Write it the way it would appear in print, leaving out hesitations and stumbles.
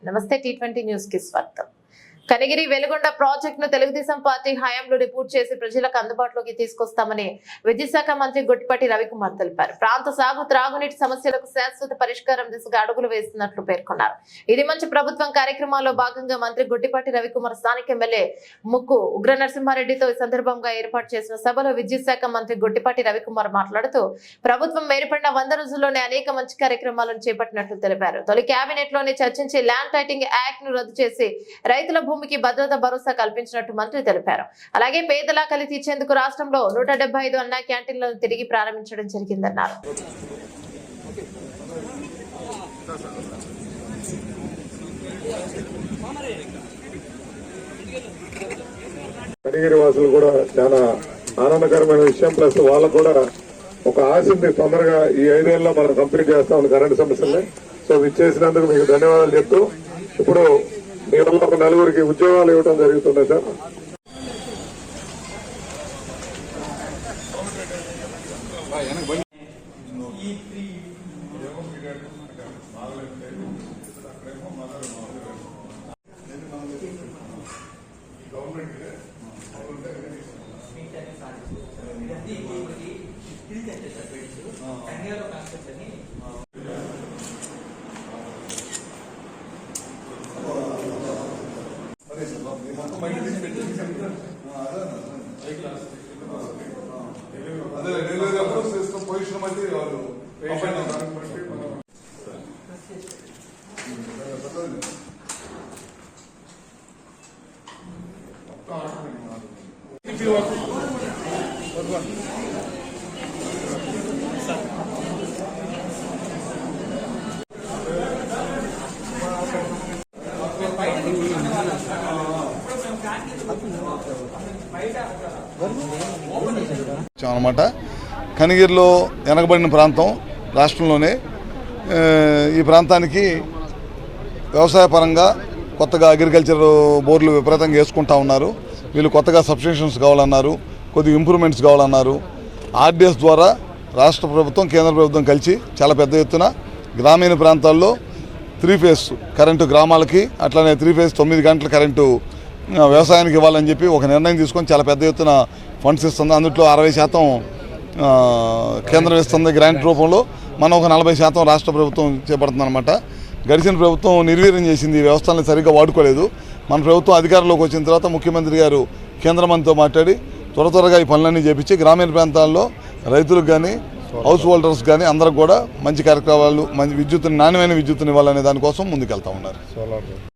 నమస్తే T20 news కి స్వాగతం. కనిగిరి వెలుగొండ ప్రాజెక్టును తెలుగుదేశం పార్టీ హయాంలో పూర్తి చేసి ప్రజలకు అందుబాటులోకి తీసుకొస్తామని విద్యుత్ శాఖ మంత్రి గొట్టిపాటి రవికుమార్ తెలిపారు. ప్రాంత సాగు త్రాగునీటి సమస్యలకు శాశ్వత పరిష్కారం దిశగా అడుగులు వేస్తున్నట్లు పేర్కొన్నారు. ఇది మంచి ప్రభుత్వం కార్యక్రమాల్లో భాగంగా మంత్రి గొట్టిపాటి రవికుమార్ స్థానిక ఎమ్మెల్యే ముక్కు ఉగ్ర నరసింహారెడ్డితో ఈ సందర్భంగా ఏర్పాటు చేసిన సభలో విద్యుత్ శాఖ మంత్రి గొట్టిపాటి రవికుమార్ మాట్లాడుతూ ప్రభుత్వం ఏర్పడిన 100 రోజుల్లోనే అనేక మంచి కార్యక్రమాలను చేపట్టినట్లు తెలిపారు. తొలి కేబినెట్ లోనే చర్చించి ల్యాండ్ టైటింగ్ యాక్ట్ ను రద్దు చేసి రైతుల భూమికి భద్రత భరోసా కల్పించినట్టు మంత్రి తెలిపారు. అలాగే పేదల కలి తీర్చేందుకు రాష్ట్రంలో 175 అన్న క్యాంటీన్లను తిరిగి ప్రారంభించడం జరిగిందన్నారు. కనిగిరి వాసులు కూడా చాలా ఆనందకరమైన విషయం. ప్లస్ వాళ్ళకు కూడా ఒక ఆశ ఉంది, తొందరగా ఈ 5 ఏళ్ళలో మనం కంప్లీట్ చేస్తామని కరెంట్ సమస్యల్ని. సో ఇచ్చేసినందుకు మీకు ధన్యవాదాలు చెప్తూ ఇప్పుడు మీ వల్ల ఒక 4గురికి ఉద్యోగాలు ఇవ్వడం జరుగుతుంది సార్. అన్నమాట కనిగిరిలో వెనకబడిన ప్రాంతం రాష్ట్రంలోనే. ఈ ప్రాంతానికి వ్యవసాయ పరంగా కొత్తగా అగ్రికల్చర్ బోర్డులు విపరీతంగా వేసుకుంటా ఉన్నారు. వీళ్ళు కొత్తగా సబ్స్టేషన్స్ కావాలన్నారు, కొద్దిగా ఇంప్రూవ్మెంట్స్ కావాలన్నారు. ఆర్డీఎస్ ద్వారా రాష్ట్ర ప్రభుత్వం కేంద్ర ప్రభుత్వం కలిసి చాలా పెద్ద ఎత్తున గ్రామీణ ప్రాంతాల్లో 3 ఫేజ్ కరెంటు గ్రామాలకి, అట్లనే 3 ఫేజ్ 9 గంటల కరెంటు వ్యవసాయానికి ఇవ్వాలని చెప్పి ఒక నిర్ణయం తీసుకొని చాలా పెద్ద ఎత్తున ఫండ్స్ ఇస్తుంది. అందులో 60% కేంద్రం ఇస్తుంది గ్రాంట్ రూపంలో, మనం ఒక 40% రాష్ట్ర ప్రభుత్వం చేపడుతుంది అనమాట. గడిచిన ప్రభుత్వం నిర్వీర్యం చేసింది, ఈ వ్యవస్థలను సరిగ్గా వాడుకోలేదు. మన ప్రభుత్వం అధికారంలోకి వచ్చిన తర్వాత ముఖ్యమంత్రి గారు కేంద్ర మంత్రితో మాట్లాడి త్వరగా ఈ పనులన్నీ చేపించి గ్రామీణ ప్రాంతాల్లో రైతులకు కానీ హౌస్ హోల్డర్స్ కానీ అందరికి కూడా మంచి కార్యక్రమాలు, మంచి విద్యుత్తుని, నాణ్యమైన విద్యుత్తుని ఇవ్వాలనే దానికోసం ముందుకెళ్తా ఉన్నారు.